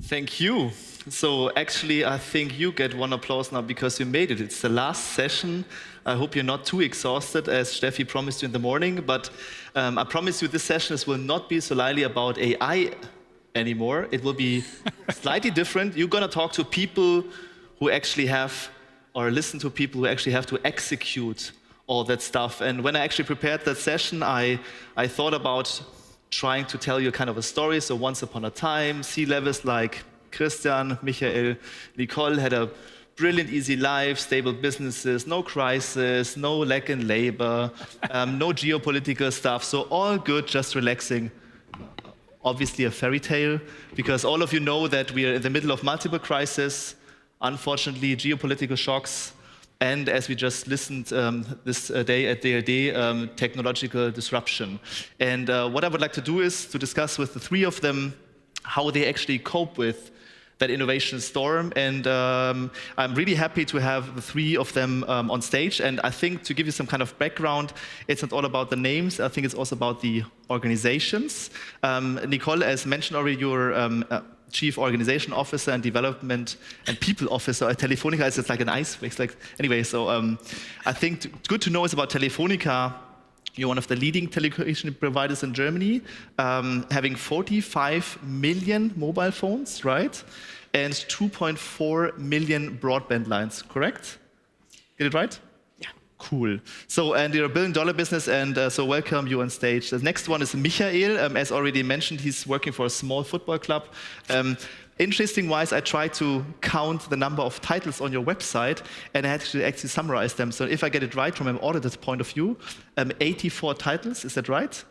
Thank you. So actually, I think you get one applause now because you made it. It's the last session. I hope you're not too exhausted, as Steffi promised you in the morning. But I promise you this session will not be solely about AI anymore. It will be slightly different. You're going to talk to people who actually have, or listen to people who actually have to execute all that stuff. And when I actually prepared that session, I thought about trying to tell you kind of a story. So once upon a time, C-levels like Christian, Michael, Nicole had a brilliant, easy life, stable businesses, no crisis, no lack in labor, no geopolitical stuff. So all good, just relaxing. Obviously a fairy tale, because all of you know that we are in the middle of multiple crises, unfortunately, geopolitical shocks, and as we just listened this day at DLD, technological disruption. And what I would like to do is to discuss with the three of them how they actually cope with that innovation storm. And I'm really happy to have the three of them on stage. And I think to give you some kind of background, it's not all about the names. I think it's also about the organizations. Nicole, as mentioned already, you're Chief Organization Officer and Development and People Officer at Telefónica. It's like an ice mix. Anyway, so I think good to know is about Telefónica. You're one of the leading telecommunication providers in Germany, having 45 million mobile phones, right? And 2.4 million broadband lines, correct? Get it right? Yeah. Cool. So, and you're a billion-dollar business, and so welcome you on stage. The next one is Michael. As already mentioned, he's working for a small football club. Interesting-wise, I tried to count the number of titles on your website, and I had to actually summarize them. So if I get it right from an auditor's point of view, 84 titles, is that right?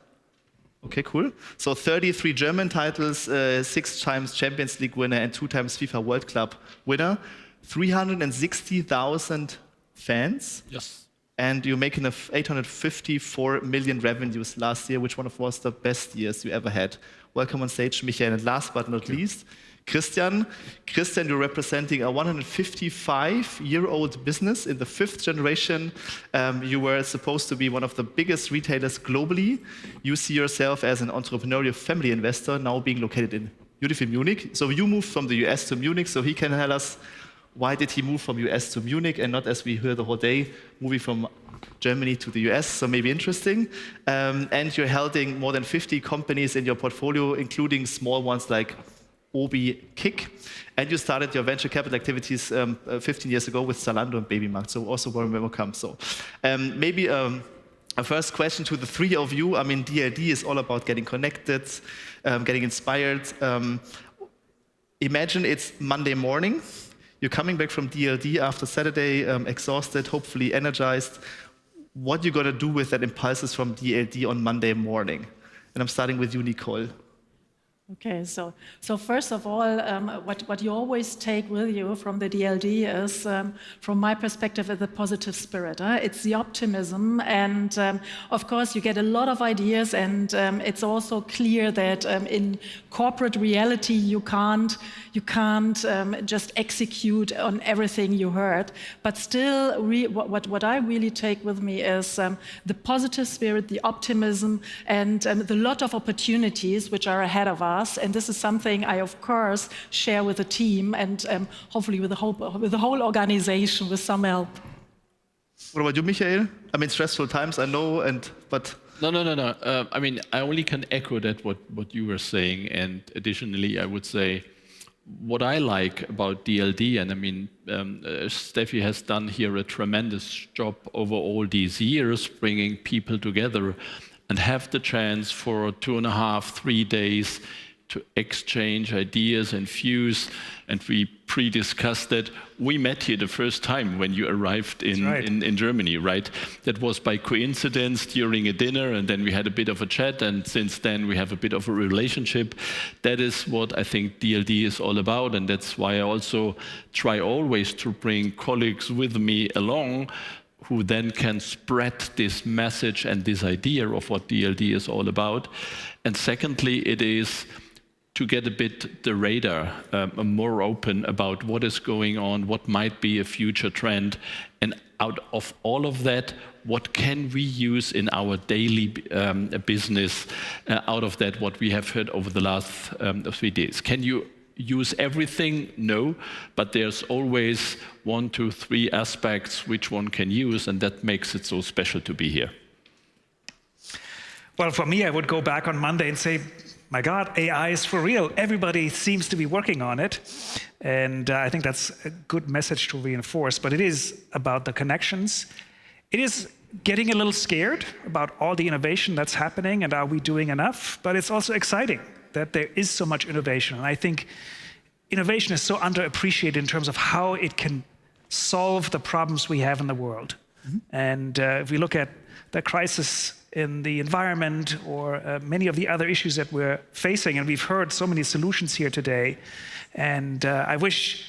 Okay, cool. So 33 German titles, 6 times Champions League winner, and 2 times FIFA World Cup winner. 360,000 fans. Yes. And you're making 854 million revenues last year, which was the best years you ever had. Welcome on stage, Michael. And last but not least, Christian. Christian, you're representing a 155-year-old business in the 5th generation. You were supposed to be one of the biggest retailers globally. You see yourself as an entrepreneurial family investor, now being located in beautiful Munich. So you moved from the US to Munich, so he can tell us why did he move from US to Munich and not, as we heard the whole day, moving from Germany to the US, so maybe interesting. And you're holding more than 50 companies in your portfolio, including small ones like Obi Kick, and you started your venture capital activities 15 years ago with Zalando and Babymarkt, so also very welcome. So maybe a first question to the three of you. I mean, DLD is all about getting connected, getting inspired. Imagine it's Monday morning, you're coming back from DLD after Saturday, exhausted, hopefully energized. What are you going to do with that impulses from DLD on Monday morning? And I'm starting with you, Nicole. Okay, so first of all, what you always take with you from the DLD is, from my perspective, the positive spirit. It's the optimism, and of course you get a lot of ideas, and it's also clear that in corporate reality you can't just execute on everything you heard. But still, what I really take with me is the positive spirit, the optimism, and the lot of opportunities which are ahead of us. And this is something I, of course, share with the team and hopefully with the whole organization with some help. What about you, Michael? I mean, stressful times, I know, but... No. I mean, I only can echo that what you were saying. And additionally, I would say what I like about DLD, and I mean, Steffi has done here a tremendous job over all these years, bringing people together and have the chance for 2.5, 3 days to exchange ideas and views, and we pre-discussed that. We met here the first time when you arrived in Germany, right? That was by coincidence during a dinner, and then we had a bit of a chat, and since then we have a bit of a relationship. That is what I think DLD is all about, and that's why I also try always to bring colleagues with me along who then can spread this message and this idea of what DLD is all about. And secondly, it is to get a bit the radar more open about what is going on, what might be a future trend, and out of all of that, what can we use in our daily business out of that, what we have heard over the last 3 days. Can you use everything? No, but there's always 1, 2, 3 aspects which one can use, and that makes it so special to be here. Well, for me, I would go back on Monday and say, my God, AI is for real. Everybody seems to be working on it. And I think that's a good message to reinforce. But it is about the connections. It is getting a little scared about all the innovation that's happening and are we doing enough? But it's also exciting that there is so much innovation. And I think innovation is so underappreciated in terms of how it can solve the problems we have in the world. Mm-hmm. And if we look at the crisis in the environment or many of the other issues that we're facing, and we've heard so many solutions here today, and I wish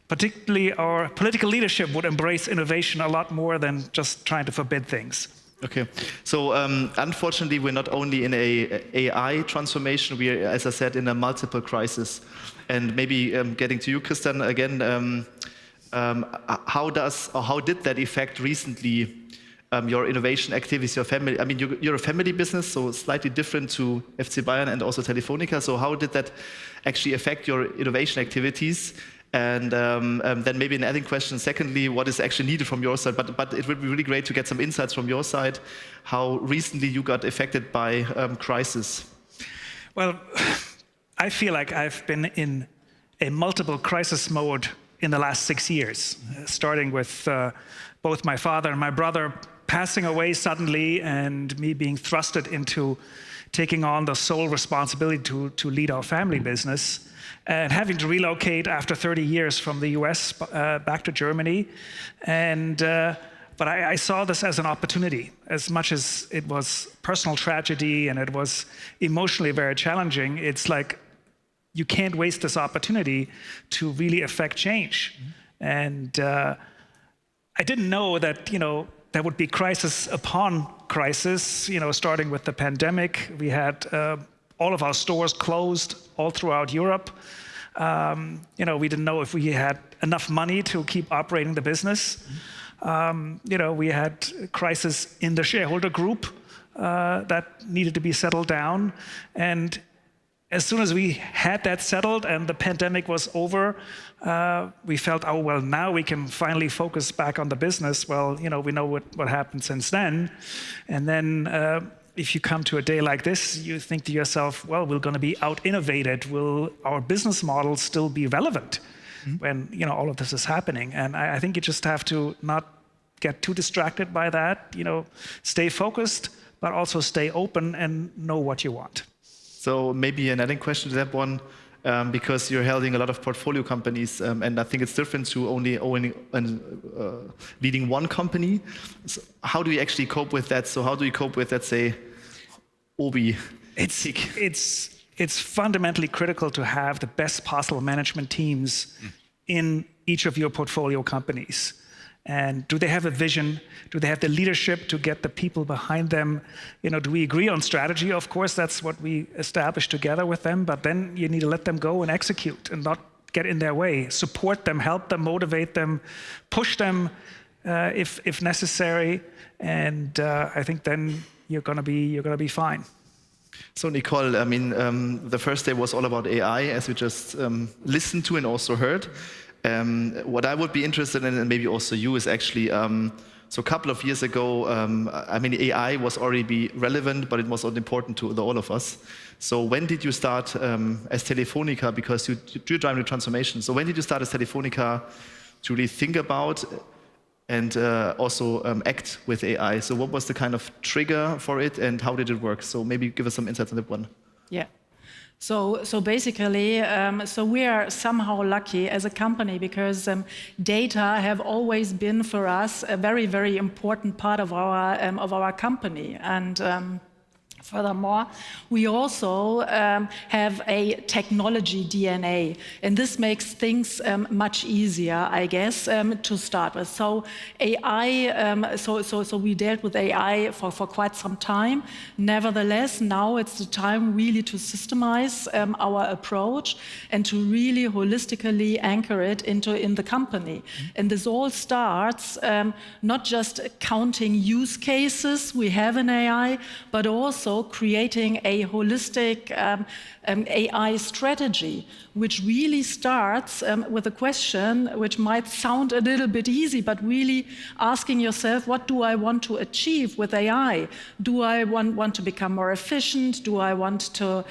particularly our political leadership would embrace innovation a lot more than just trying to forbid things. Okay, so unfortunately we're not only in a AI transformation, we are, as I said, in a multiple crisis. And maybe getting to you, Christian, again, how did that affect recently your innovation activities, your family? I mean, you're a family business, so slightly different to FC Bayern and also Telefónica. So how did that actually affect your innovation activities? And then maybe an adding question, secondly, what is actually needed from your side? But it would be really great to get some insights from your side, how recently you got affected by crisis. Well, I feel like I've been in a multiple crisis mode in the last 6 years, starting with both my father and my brother passing away suddenly and me being thrusted into taking on the sole responsibility to lead our family business and having to relocate after 30 years from the US back to Germany. And but I saw this as an opportunity. As much as it was personal tragedy and it was emotionally very challenging, it's like you can't waste this opportunity to really affect change. Mm-hmm. And I didn't know that, there would be crisis upon crisis, starting with the pandemic. We had all of our stores closed all throughout Europe. We didn't know if we had enough money to keep operating the business. We had crisis in the shareholder group that needed to be settled down. And as soon as we had that settled and the pandemic was over, we felt, oh, well, now we can finally focus back on the business. Well, we know what happened since then. And then if you come to a day like this, you think to yourself, well, we're going to be out-innovated. Will our business model still be relevant when all of this is happening? And I think you just have to not get too distracted by that. Stay focused, but also stay open and know what you want. So maybe an adding question to that one, because you're holding a lot of portfolio companies, and I think it's different to only owning and leading one company. So how do you actually cope with that? So how do you cope with, let's say, Obi? It's fundamentally critical to have the best possible management teams in each of your portfolio companies. And do they have a vision? Do they have the leadership to get the people behind them? Do we agree on strategy? Of course, that's what we established together with them. But then you need to let them go and execute and not get in their way. Support them, help them, motivate them, push them if necessary. And I think then you're gonna be fine. So Nicole, I mean, the first day was all about AI, as we just listened to and also heard. What I would be interested in, and maybe also you, is actually, so a couple of years ago, AI was already relevant, but it was not important to all of us. So when did you start as Telefónica, because you're driving the transformation, so when did you start as Telefónica to really think about and also act with AI? So what was the kind of trigger for it and how did it work? So maybe give us some insights on that one. Yeah. So basically, we are somehow lucky as a company because data have always been for us a very, very important part of our company. And furthermore, we also have a technology DNA, and this makes things much easier, I guess, to start with. So AI, so we dealt with AI for quite some time. Nevertheless, now it's the time really to systemize our approach and to really holistically anchor it in the company. And this all starts not just counting use cases we have in AI, but also also creating a holistic AI strategy, which really starts with a question which might sound a little bit easy, but really asking yourself, what do I want to achieve with AI? Do I want to become more efficient? Do I want to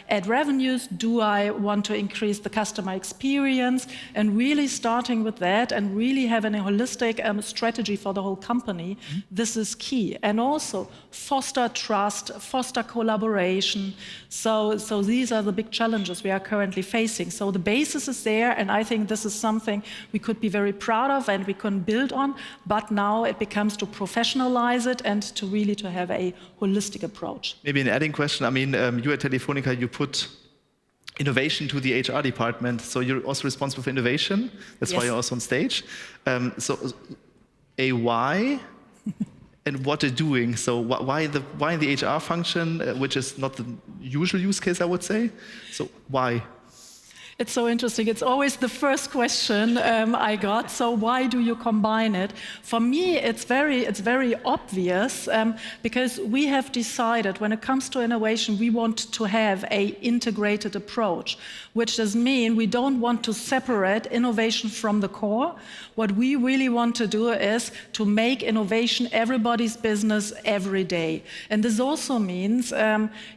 add revenues? Do I want to increase the customer experience? And really starting with that and really having a holistic strategy for the whole company, this is key. And also foster trust, foster collaboration. So these are the big challenges we are currently facing. So the basis is there, and I think this is something we could be very proud of and we can build on, but now it becomes to professionalize it and to really to have a holistic approach. Maybe an adding question. I mean, you at Telefónica, you put innovation to the HR department, so you're also responsible for innovation. That's why you're also on stage. So a why and what they're doing. So why the HR function, which is not the usual use case, I would say. So why? It's so interesting. It's always the first question I got. So why do you combine it? For me, it's very obvious because we have decided when it comes to innovation, we want to have an integrated approach, which does mean we don't want to separate innovation from the core. What we really want to do is to make innovation everybody's business every day. And this also means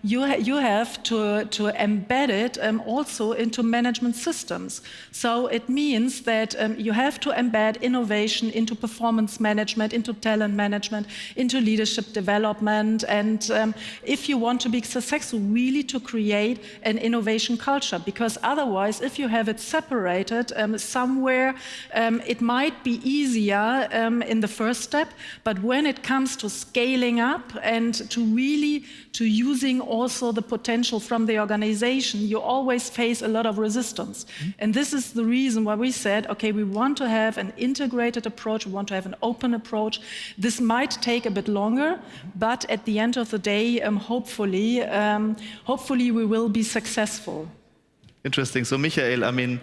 you have to embed it also into management systems. So it means that you have to embed innovation into performance management, into talent management, into leadership development. And if you want to be successful, really to create an innovation culture. Because otherwise, if you have it separated somewhere, it might be easier in the first step. But when it comes to scaling up and to really to using also the potential from the organization, you always face a lot of resistance. And this is the reason why we said, okay, we want to have an integrated approach, we want to have an open approach. This might take a bit longer, but at the end of the day, hopefully we will be successful. Interesting. So Michael, I mean,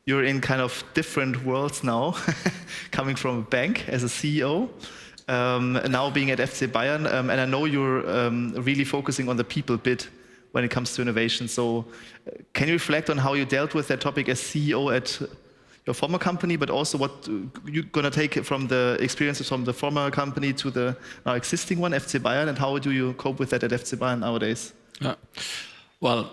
you're in kind of different worlds now, coming from a bank as a CEO, now being at FC Bayern, and I know you're really focusing on the people bit when it comes to innovation. So can you reflect on how you dealt with that topic as CEO at your former company, but also what you're going to take from the experiences from the former company to the now existing one, FC Bayern, and how do you cope with that at FC Bayern nowadays? Well,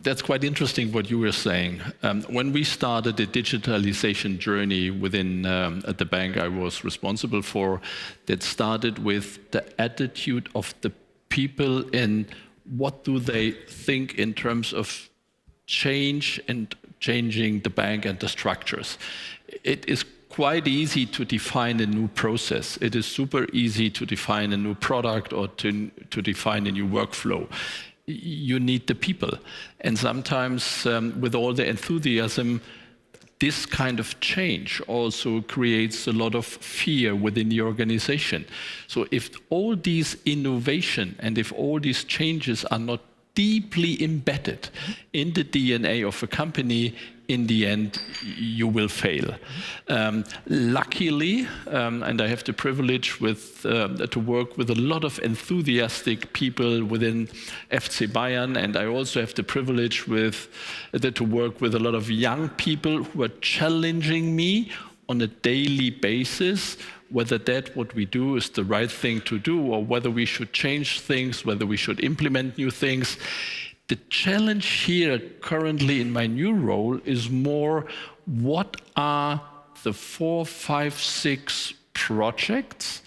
that's quite interesting what you were saying. When we started the digitalization journey within at the bank I was responsible for, that started with the attitude of the people in what do they think in terms of change and changing the bank and the structures. It is quite easy to define a new process. It is super easy to define a new product or to define a new workflow. You need the people. And sometimes with all the enthusiasm, this kind of change also creates a lot of fear within the organization. So if all these innovation and if all these changes are not deeply embedded in the DNA of a company, in the end, you will fail. Luckily, and I have the privilege to work with a lot of enthusiastic people within FC Bayern, and I also have the privilege to work with a lot of young people who are challenging me on a daily basis, whether that what we do is the right thing to do, or whether we should change things, whether we should implement new things. The challenge here currently in my new role is more, what are the 4, 5, 6 projects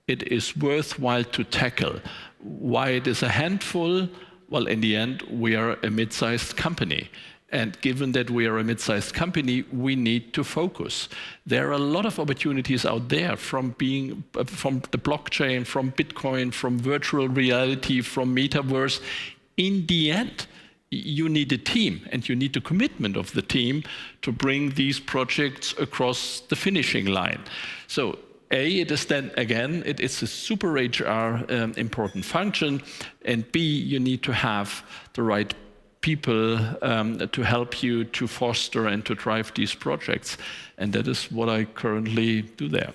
it is worthwhile to tackle? Why it is a handful? Well, in the end, we are a mid-sized company. And given that we are a mid-sized company, we need to focus. There are a lot of opportunities out there from the blockchain, from Bitcoin, from virtual reality, from metaverse. In the end, you need a team and you need the commitment of the team to bring these projects across the finishing line. So A, it is then, again, it's a super HR important function, and B, you need to have the right people to help you to foster and to drive these projects. And that is what I currently do there.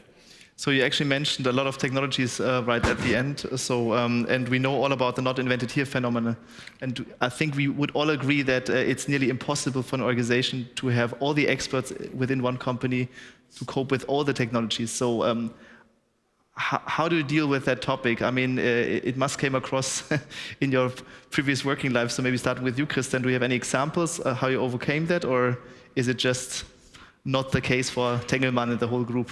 So you actually mentioned a lot of technologies right at the end. So and we know all about the not invented here phenomenon. And I think we would all agree that it's nearly impossible for an organization to have all the experts within one company to cope with all the technologies. So how do you deal with that topic? I mean, it must came across in your previous working life. So maybe starting with you, Christian, do you have any examples how you overcame that, or is it just not the case for Tengelmann and the whole group?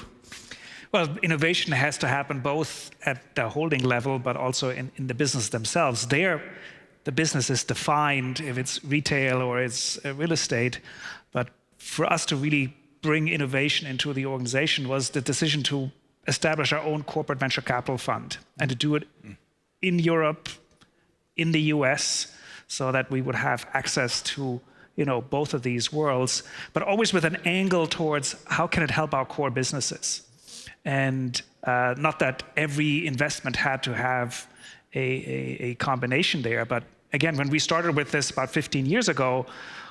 Well, innovation has to happen both at the holding level, but also in the business themselves. There, the business is defined if it's retail or it's real estate. But for us to really bring innovation into the organization was the decision to establish our own corporate venture capital fund and to do it in Europe, in the US, so that we would have access to both of these worlds, but always with an angle towards how can it help our core businesses. And not that every investment had to have a combination there, but again, when we started with this about 15 years ago,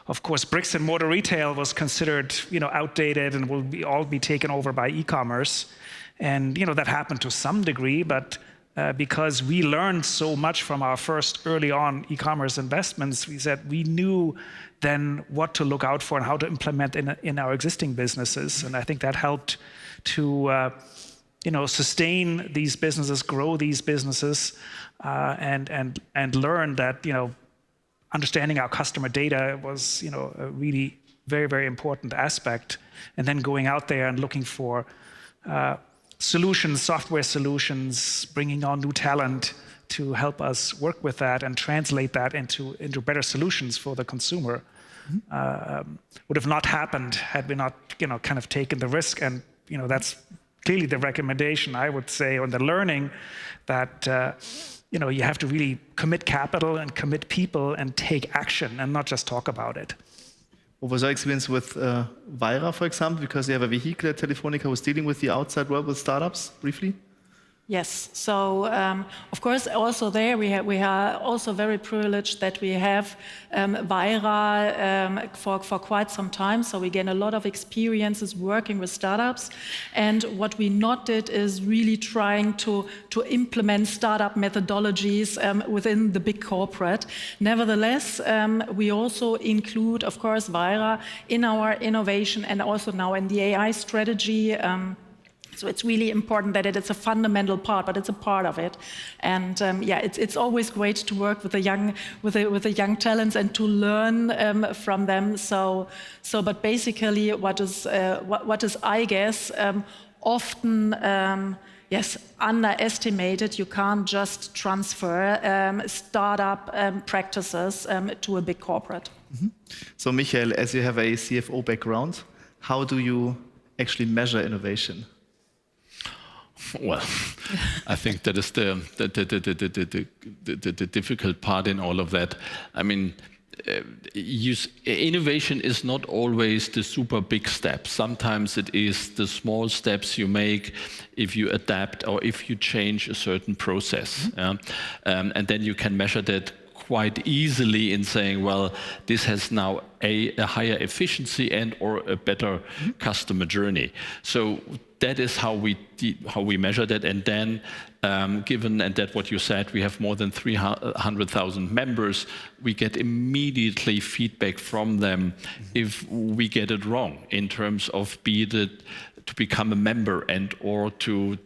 of course, bricks and mortar retail was considered outdated and will all be taken over by e-commerce. And that happened to some degree, but because we learned so much from our first early on e-commerce investments, we said we knew then what to look out for and how to implement in our existing businesses. And I think that helped to sustain these businesses, grow these businesses, and learn that understanding our customer data was a really very, very important aspect. And then going out there and looking for solutions, software solutions, bringing on new talent to help us work with that and translate that into better solutions for the consumer. Would have not happened had we not kind of taken the risk. And that's clearly the recommendation, I would say, on the learning that you have to really commit capital and commit people and take action and not just talk about it. What was your experience with Vaira, for example, because you have a vehicle at Telefónica who's dealing with the outside world with startups, briefly? Yes, so of course also there we are also very privileged that we have Vaira for quite some time, so we gain a lot of experiences working with startups. And what we not did is really trying to implement startup methodologies within the big corporate. Nevertheless, we also include, of course, Vaira in our innovation and also now in the AI strategy. So it's really important that it's a fundamental part, but it's a part of it. And it's always great to work with the young talents and to learn from them. But basically, what is I guess often underestimated. You can't just transfer startup practices to a big corporate. Mm-hmm. So Michael, as you have a CFO background, how do you actually measure innovation? Well, I think that is the difficult part in all of that. I mean, innovation is not always the super big step. Sometimes it is the small steps you make if you adapt or if you change a certain process. Mm-hmm. And then you can measure that quite easily in saying, well, this has now a higher efficiency and or a better customer journey. So that is how we measure that. And then, given and that what you said, we have more than 300,000 members, we get immediately feedback from them if we get it wrong in terms of be it to become a member and or to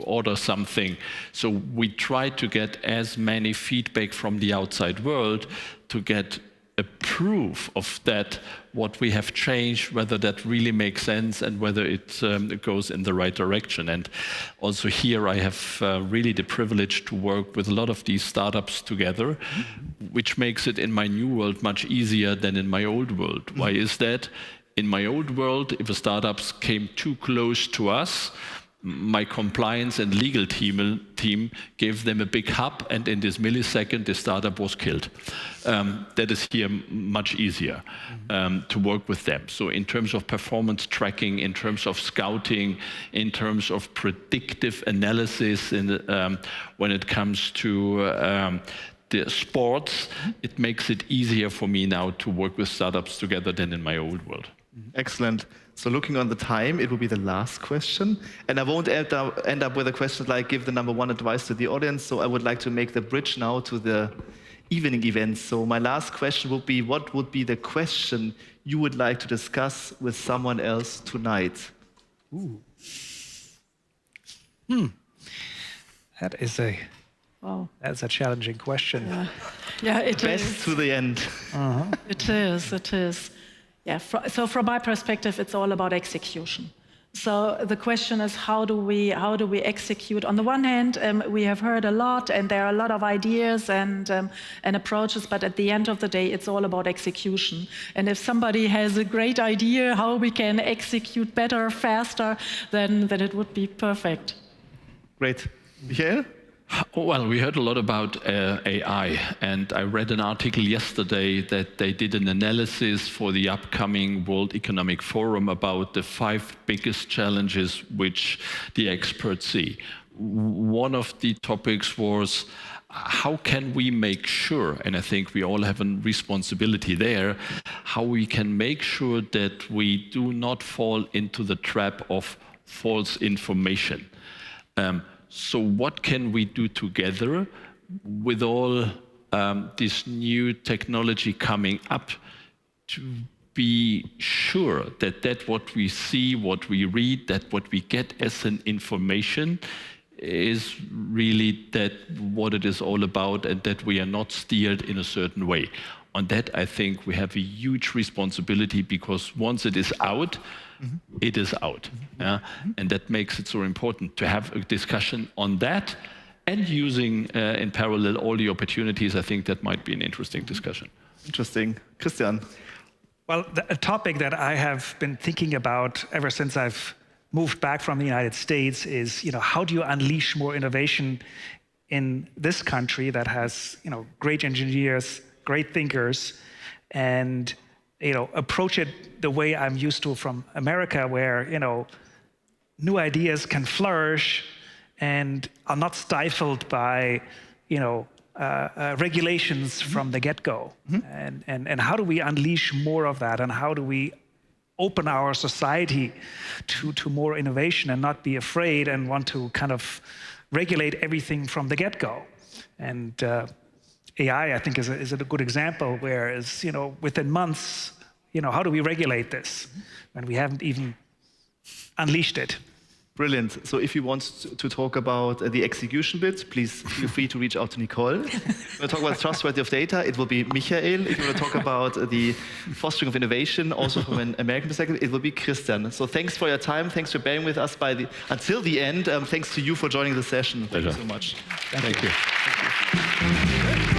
order something. So we try to get as many feedback from the outside world to get a proof of that, what we have changed, whether that really makes sense and whether it goes in the right direction. And also here I have really the privilege to work with a lot of these startups together, which makes it in my new world much easier than in my old world. Why is that? In my old world, if a startup came too close to us, my compliance and legal team gave them a big hub, and in this millisecond, the startup was killed. That is here much easier to work with them. So in terms of performance tracking, in terms of scouting, in terms of predictive analysis, when it comes to the sports, it makes it easier for me now to work with startups together than in my old world. Excellent. So looking on the time, it will be the last question. And I won't end up with a question like give the number one advice to the audience. So I would like to make the bridge now to the evening events. So my last question would be, what would be the question you would like to discuss with someone else tonight? Ooh. That's a challenging question. Yeah, it Best is. to the end. It is. Yeah, so from my perspective, it's all about execution. So the question is, how do we execute? On the one hand, we have heard a lot, and there are a lot of ideas and approaches, but at the end of the day, it's all about execution. And if somebody has a great idea how we can execute better, faster, then it would be perfect. Great. Michael? Well, we heard a lot about AI, and I read an article yesterday that they did an analysis for the upcoming World Economic Forum about the 5 biggest challenges which the experts see. One of the topics was how can we make sure, and I think we all have a responsibility there, how we can make sure that we do not fall into the trap of false information. So what can we do together with all this new technology coming up to be sure that what we see, what we read, that what we get as an information is really that what it is all about, and that we are not steered in a certain way. On that, I think we have a huge responsibility, because once it is out, it is out. And that makes it so important to have a discussion on that, and using in parallel all the opportunities. I think that might be an interesting discussion. Interesting. Christian? Well, a topic that I have been thinking about ever since I've moved back from the United States is, how do you unleash more innovation in this country that has, great engineers, great thinkers, and approach it the way I'm used to from America, where new ideas can flourish and are not stifled by regulations from the get-go. And how do we unleash more of that, and how do we open our society to more innovation and not be afraid and want to kind of regulate everything from the get-go? And AI, I think, is a good example, whereas, within months, how do we regulate this when we haven't even unleashed it? Brilliant. So if you want to talk about the execution bit, please feel free to reach out to Nicole. If you want to talk about trustworthy of data, it will be Michael. If you want to talk about the fostering of innovation, also from an American perspective, it will be Christian. So thanks for your time. Thanks for bearing with us until the end. Thanks to you for joining the session. Thank you so much. Thank you. Thank you.